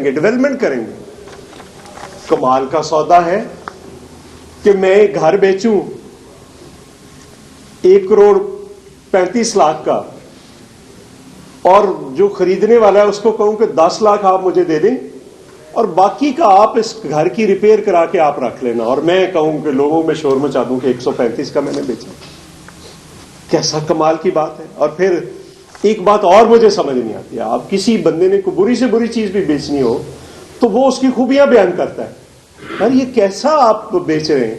کریں گے, ڈیولپمنٹ کریں گے. کمال کا سودا ہے کہ میں گھر بیچوں 1,35,00,000 کا, اور جو خریدنے والا ہے اس کو کہوں کہ 10 لاکھ آپ مجھے دے دیں اور باقی کا آپ اس گھر کی ریپیئر کرا کے آپ رکھ لینا, اور میں کہوں کہ لوگوں میں شور مچا دوں کہ 135 کا میں نے بیچا. کیسا کمال کی بات ہے. اور پھر ایک بات اور مجھے سمجھ نہیں آتی, آپ کسی بندے نے کوئی بری سے بری چیز بھی بیچنی ہو تو وہ اس کی خوبیاں بیان کرتا ہے. یار یہ کیسا آپ بیچ رہے ہیں,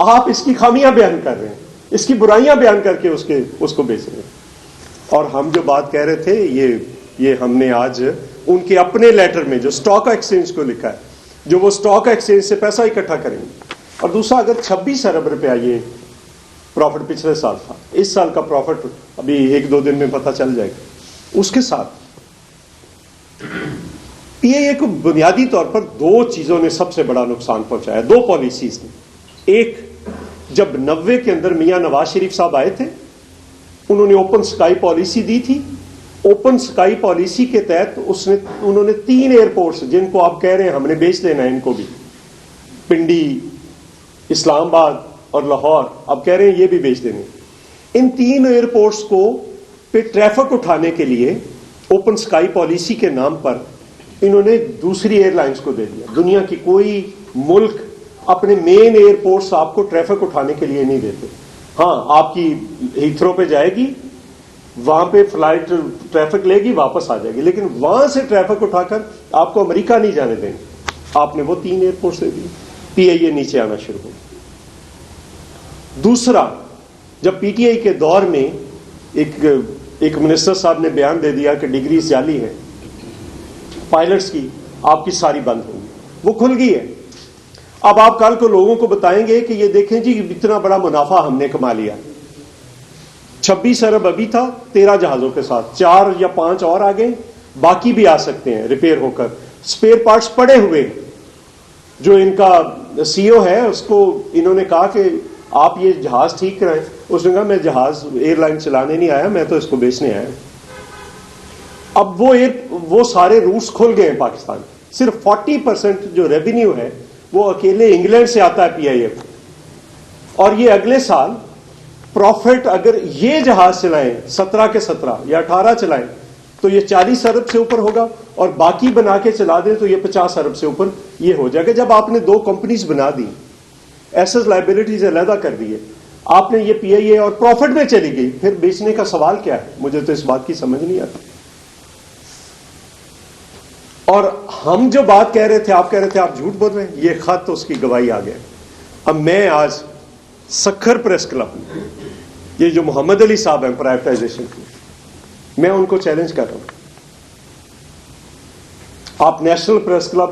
آپ اس کی خامیاں بیان کر رہے ہیں, اس کی برائیاں بیان کر کے اس کو بیچ رہے ہیں. اور ہم جو بات کہہ رہے تھے یہ ہم نے آج ان کے اپنے لیٹر میں جو اسٹاک ایکسچینج کو لکھا ہے, جو وہ اسٹاک ایکسچینج سے پیسہ اکٹھا کریں گے. اور دوسرا, اگر 26 ارب روپیہ یہ پروفٹ پچھلے سال تھا, اس سال کا پروفٹ ابھی 1-2 دن میں پتہ چل جائے گا, اس کے ساتھ پی آئی اے کو بنیادی طور پر 2 چیزوں نے سب سے بڑا نقصان پہنچایا, 2 پالیسیز نے. ایک, جب 90 کے اندر میاں نواز شریف صاحب آئے تھے, انہوں نے اوپن سکائی پالیسی دی تھی. اوپن سکائی پالیسی کے تحت انہوں نے 3 ایئرپورٹس, جن کو آپ کہہ رہے ہیں ہم نے بیچ دینا ہے ان کو بھی, پنڈی, اسلام آباد اور لاہور, اب کہہ رہے ہیں یہ بھی بیچ دینے. ان 3 ایئرپورٹس کو پہ ٹریفک اٹھانے کے لیے اوپن سکائی پالیسی کے نام پر انہوں نے دوسری ایئر لائنز کو دے دیا. دنیا کی کوئی ملک اپنے مین ایئرپورٹس آپ کو ٹریفک اٹھانے کے لیے نہیں دیتے. ہاں, آپ کی ہیتھرو پہ جائے گی, وہاں پہ فلائٹ ٹریفک لے گی, واپس آ جائے گی, لیکن وہاں سے ٹریفک اٹھا کر آپ کو امریکہ نہیں جانے دیں گے. آپ نے وہ 3 ایئرپورٹس دے دیے, پی آئی اے نیچے آنا شروع ہو. دوسرا, جب پی ٹی آئی کے دور میں ایک منسٹر صاحب نے بیان دے دیا کہ ڈگریز جعلی ہے پائلٹس کی, آپ کی ساری بند ہوں گی, وہ کھل گئی ہے. اب آپ کل کو لوگوں کو بتائیں گے کہ یہ دیکھیں جی اتنا بڑا منافع ہم نے کما لیا. 26 ارب ابھی تھا 13 جہازوں کے ساتھ, 4 یا 5 اور آ گئے, باقی بھی آ سکتے ہیں ریپیئر ہو کر. اسپیئر پارٹس پڑے ہوئے. جو ان کا سی او ہے اس کو انہوں نے کہا کہ آپ یہ جہاز ٹھیک کرائیں. اس نے کہا میں جہاز ایئر لائن چلانے نہیں آیا, میں تو اس کو بیچنے آیا. اب وہ سارے روٹس کھل گئے ہیں پاکستان. صرف 40% جو ریونیو ہے وہ اکیلے انگلینڈ سے آتا ہے پی آئی اے کو. اور یہ اگلے سال پروفٹ اگر یہ جہاز چلائیں 17 کے 17 یا 18 چلائیں تو یہ 40 ارب سے اوپر ہوگا, اور باقی بنا کے چلا دیں تو یہ 50 ارب سے اوپر یہ ہو جائے گا. جب آپ نے 2 کمپنیز بنا دی, ایسز لائبلٹیز علیحدہ کر دیے, آپ نے یہ پی آئی اے اور پروفٹ میں چلی گئی, پھر بیچنے کا سوال کیا ہے؟ مجھے تو اس بات کی سمجھ نہیں آتی. اور ہم جو بات کہہ رہے تھے, آپ کہہ رہے تھے آپ جھوٹ بول رہے ہیں, یہ خط اس کی گواہی آ گیا. اب میں آج سکھر پریس کلب, یہ جو محمد علی صاحب ہیں پرائیویٹائزیشن کی, میں ان کو چیلنج کر رہا ہوں, آپ نیشنل پریس کلب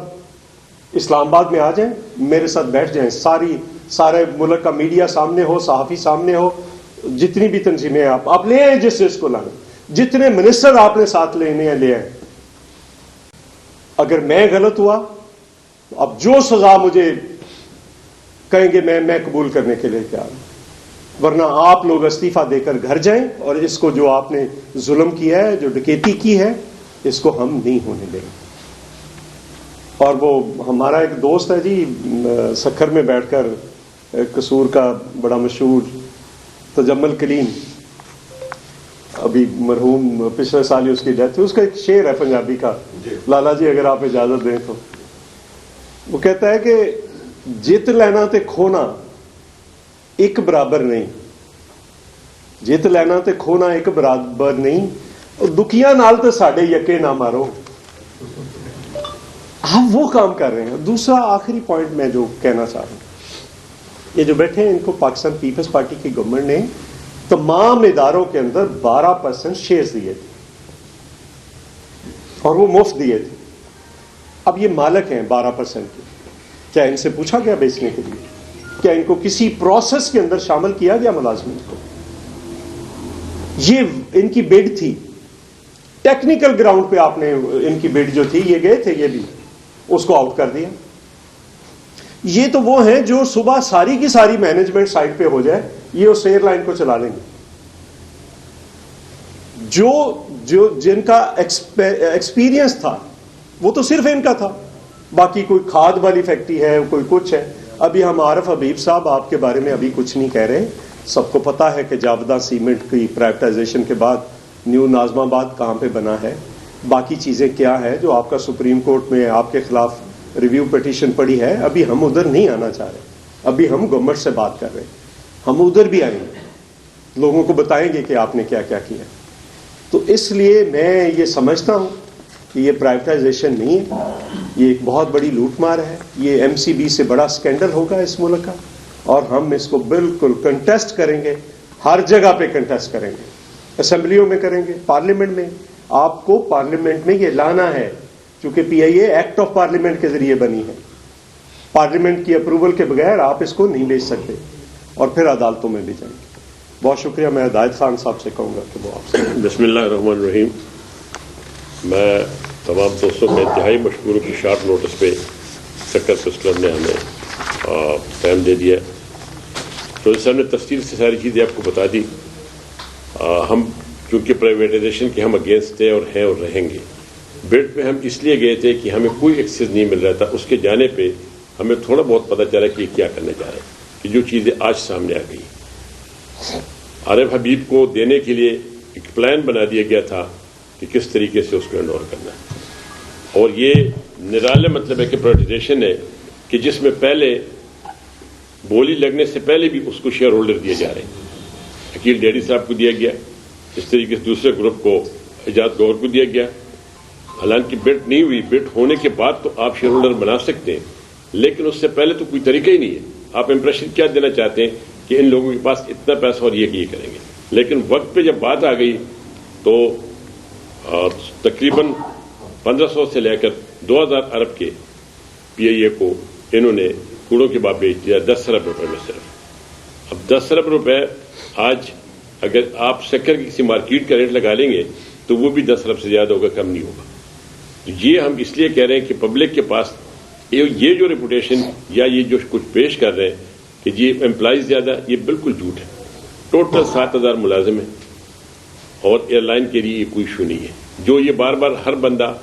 اسلام آباد میں آ جائیں, میرے ساتھ بیٹھ جائیں, سارے ملک کا میڈیا سامنے ہو, صحافی سامنے ہو, جتنی بھی تنظیمیں آپ لے آئیں جس کو لانا, جتنے منسٹر آپ نے ساتھ لینے ہیں لے آئیں. اگر میں غلط ہوا اب جو سزا مجھے کہیں گے میں قبول کرنے کے لیے تیار ہوں, ورنہ آپ لوگ استعفیٰ دے کر گھر جائیں, اور اس کو جو آپ نے ظلم کیا ہے, جو ڈکیتی کی ہے, اس کو ہم نہیں ہونے دیں گے. اور وہ ہمارا ایک دوست ہے جی, سکھر میں بیٹھ کر قصور کا بڑا مشہور تجمل کلیم, ابھی مرحوم پچھلے سال ہی اس کی ڈیتھ ہوئی, اس کا ایک شعر ہے پنجابی کا, لالا جی اگر آپ اجازت دیں تو. وہ کہتا ہے کہ جیت لینا تے کھونا ایک برابر نہیں, جیت لینا تے کھونا ایک برابر نہیں, دکھیاں نال تے ساڈے یکے نہ مارو. ہم وہ کام کر رہے ہیں. دوسرا آخری پوائنٹ میں جو کہنا چاہ رہا ہوں, یہ جو بیٹھے ہیں ان کو پاکستان پیپلز پارٹی کی گورنمنٹ نے تمام اداروں کے اندر 12% شیئرز دیے تھے, اور وہ مفت دیے تھے. اب یہ مالک ہیں 12% کے. کیا ان سے پوچھا گیا بیچنے کے لیے؟ کیا ان کو کسی پروسیس کے اندر شامل کیا گیا ملازمین کو؟ یہ ان کی بڈ تھی, ٹیکنیکل گراؤنڈ پہ آپ نے ان کی بڈ جو تھی, یہ گئے تھے, یہ بھی اس کو آؤٹ کر دیا. یہ تو وہ ہیں جو صبح ساری کی ساری مینجمنٹ سائٹ پہ ہو جائے, یہ اس ایئر لائن کو چلا لیں گے. جن کا ایکسپیرینس تھا وہ تو صرف ان کا تھا، باقی کوئی کھاد والی فیکٹری ہے، کوئی کچھ ہے. ابھی ہم عارف حبیب صاحب آپ کے بارے میں ابھی کچھ نہیں کہہ رہے. سب کو پتا ہے کہ جاودہ سیمنٹ کی پرائیویٹائزیشن کے بعد نیو ناظم آباد کہاں پہ بنا ہے، باقی چیزیں کیا ہے جو آپ کا سپریم کورٹ میں آپ کے خلاف ریویو پٹیشن پڑی ہے. ابھی ہم ادھر نہیں آنا چاہ رہے، ابھی ہم گورنمنٹ سے بات کر رہے ہیں. ہم ادھر بھی آئیں گے، لوگوں کو بتائیں گے کہ آپ نے کیا کیا کیا. تو اس لیے میں یہ سمجھتا ہوں کہ یہ پرائیویٹائزیشن نہیں ہے، یہ ایک بہت بڑی لوٹ مار ہے. یہ ایم سی بی سے بڑا سکینڈل ہوگا اس ملک کا، اور ہم اس کو بالکل کنٹیسٹ کریں گے، ہر جگہ پہ کنٹیسٹ کریں گے. اسمبلیوں میں کریں گے، پارلیمنٹ میں. آپ کو پارلیمنٹ میں یہ لانا ہے، چونکہ پی آئی اے ایکٹ آف پارلیمنٹ کے ذریعے بنی ہے. پارلیمنٹ کی اپروول کے بغیر آپ اس کو نہیں بھیج سکتے، اور پھر عدالتوں میں بھی جائیں گے. بہت شکریہ. میں ہدایت خان صاحب سے کہوں گا کہ وہ آپ سے. بسم اللہ الرحمن الرحیم. میں تمام دوستوں میں انتہائی مشکور ہوں کہ شارٹ نوٹس پہ سکر کلب نے ہمیں ٹائم دے دیا. تو اس نے تفصیل سے ساری چیزیں آپ کو بتا دی. ہم چونکہ پرائیویٹائزیشن کے ہم اگینسٹ تھے اور ہیں اور رہیں گے. بڈ پہ ہم اس لیے گئے تھے کہ ہمیں کوئی ایکسیس نہیں مل رہا تھا. اس کے جانے پہ ہمیں تھوڑا بہت پتہ چلا کہ یہ کیا کرنے جا رہے ہیں، کہ جو چیزیں آج سامنے آ گئی. عارف حبیب کو دینے کے لیے ایک پلان بنا دیا گیا تھا کہ کس طریقے سے اس کو ہینڈ اوور کرنا ہے. اور یہ نرالے مطلب ہے کہ پرائیویٹائزیشن ہے کہ جس میں پہلے بولی لگنے سے پہلے بھی اس کو شیئر ہولڈر دیے جا رہے ہیں. عقیل ڈیڈی صاحب کو دیا گیا، اس طریقے سے دوسرے گروپ کو اعجاز گور کو دیا گیا. حالانکہ بٹ نہیں ہوئی، بٹ ہونے کے بعد تو آپ شیئر ہولڈر بنا سکتے ہیں، لیکن اس سے پہلے تو کوئی طریقہ ہی نہیں ہے. آپ امپریشن کیا دینا چاہتے ہیں کہ ان لوگوں کے پاس اتنا پیسہ اور یہ کریں گے. لیکن وقت پہ جب بات آ گئی تو تقریباً 1500 سے لے کر 2000 ارب کے پی آئی اے کو انہوں نے کوڑوں کے بعد بیچ دیا 10 ارب روپے میں صرف. اب 10 ارب روپے آج اگر آپ شکر کی کسی مارکیٹ کا ریٹ لگا لیں گے تو وہ بھی 10 ارب سے زیادہ ہوگا، کم نہیں ہوگا. تو یہ ہم اس لیے کہہ رہے ہیں کہ پبلک کے پاس یہ جو ریپوٹیشن یا یہ جو کچھ پیش کر رہے ہیں کہ یہ امپلائیز زیادہ، یہ بالکل جھوٹ ہے. ٹوٹل 7000 ملازم ہیں اور ایئر لائن کے لیے یہ کوئی ایشو نہیں ہے. جو یہ بار بار ہر بندہ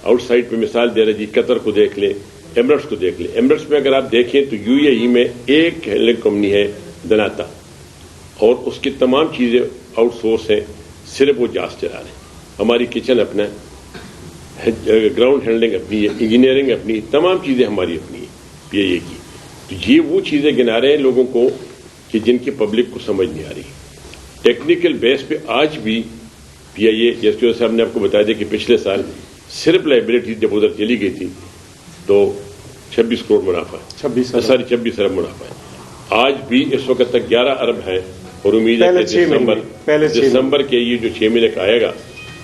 آؤٹ سائڈ پہ مثال دے رہا ہے، جی قطر کو دیکھ لیں، ایمریٹس کو دیکھ لیں. ایمریٹس میں اگر آپ دیکھیں تو یو اے ای میں ایک ہینڈلنگ کمپنی ہے دناتا، اور اس کی تمام چیزیں آؤٹ سورس ہیں، صرف وہ جہاز چلا رہے ہیں. ہماری کچن اپنا ہے، گراؤنڈ ہینڈلنگ اپنی ہے، انجینئرنگ اپنی، تمام چیزیں ہماری اپنی ہیں پی آئی اے کی. تو یہ وہ چیزیں گنا رہے ہیں لوگوں کو کہ جن کی پبلک کو سمجھ نہیں آ رہی. ٹیکنیکل بیس پہ آج بھی پی آئی اے، جیسے صاحب نے آپ کو بتایا تھا کہ پچھلے سال صرف لائبلٹی جب ادھر چلی گئی تھی تو 26 کروڑ منافع ہے، 26 ارب منافع ہے. آج بھی اس وقت تک 11 ارب ہے، اور امید ہے کہ دسمبر کے یہ جو 6 مہینے کا آئے گا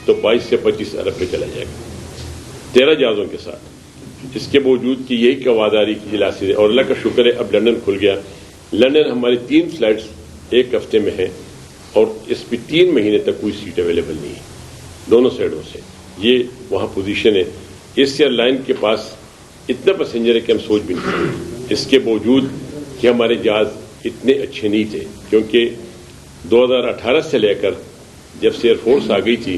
تو 22 سے 25 ارب پہ چلا جائے گا 13 جہازوں کے ساتھ. اس کے باوجود کہ یہی کا وعداری کی جلاسی ہے. اور اللہ کا شکر ہے اب لنڈن کھل گیا. لنڈن ہماری 3 فلائٹس ایک ہفتے میں ہیں، اور اس پہ 3 مہینے تک کوئی سیٹ اویلیبل نہیں ہے دونوں سائڈوں سے. یہ وہاں پوزیشن ہے. اس ایئر لائن کے پاس اتنا پیسنجر ہے کہ ہم سوچ بھی نہیں سکتے. اس کے باوجود کہ ہمارے جہاز اتنے اچھے نہیں تھے، کیونکہ 2018 سے لے کر جب سے ایئر فورس آ گئی تھی،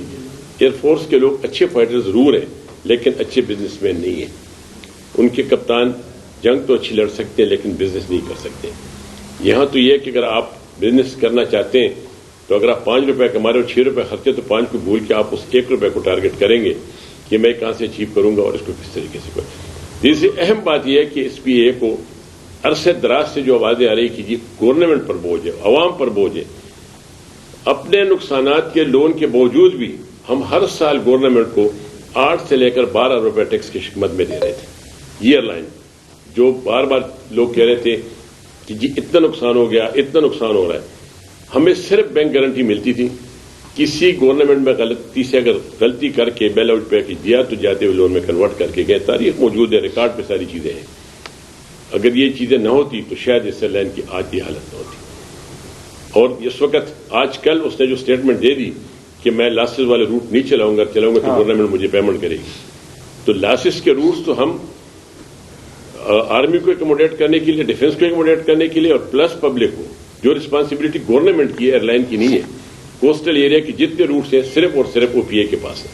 ایئر فورس کے لوگ اچھے فائٹر ضرور ہیں لیکن اچھے بزنس مین نہیں ہیں. ان کے کپتان جنگ تو اچھی لڑ سکتے ہیں لیکن بزنس نہیں کر سکتے. یہاں تو یہ ہے کہ اگر آپ بزنس کرنا چاہتے ہیں تو اگر آپ 5 روپے کما رہے ہو 6 روپے خرچے تو 5 کو بھول کے آپ اس 1 روپے کو ٹارگٹ کریں گے کہ میں کہاں سے اچیو کروں گا اور اس کو کس طریقے سے کروں. تیسری اہم بات یہ ہے کہ اس پی اے کو عرصے دراز سے جو آوازیں آ رہی کہ جی گورنمنٹ پر بوجھ ہے، عوام پر بوجھ ہے. اپنے نقصانات کے لون کے باوجود بھی ہم ہر سال گورنمنٹ کو 8 سے لے کر 12 روپے ٹیکس کی خدمت میں دے رہے تھے. یہ ایئر لائن جو بار بار لوگ کہہ رہے تھے کہ جی اتنا نقصان ہو گیا، اتنا نقصان ہو رہا ہے، ہمیں صرف بینک گارنٹی ملتی تھی. کسی گورنمنٹ میں غلطی سے اگر غلطی کر کے بیل آؤٹ پیکج دیا تو جاتے ہوئے لون میں کنورٹ کر کے گئے. تاریخ موجود ہے، ریکارڈ پہ ساری چیزیں ہیں. اگر یہ چیزیں نہ ہوتی تو شاید اس ایئر لائن کی آج کی حالت نہ ہوتی. اور اس وقت آج کل اس نے جو اسٹیٹمنٹ دے دی کہ میں لاسز والے روٹ نہیں چلاؤں گا تو گورنمنٹ مجھے پیمنٹ کرے گی. تو لاسز کے روٹس تو ہم آرمی کو ایکوموڈیٹ کرنے کے لیے، ڈیفنس کو ایکوموڈیٹ کرنے کے لیے، اور پلس پبلک کو، جو رسپانسبلٹی گورنمنٹ کی ایئر لائن کی نہیں ہے. کوسٹل ایریا کے جتنے روٹس ہیں صرف اور صرف او پی اے کے پاس ہیں.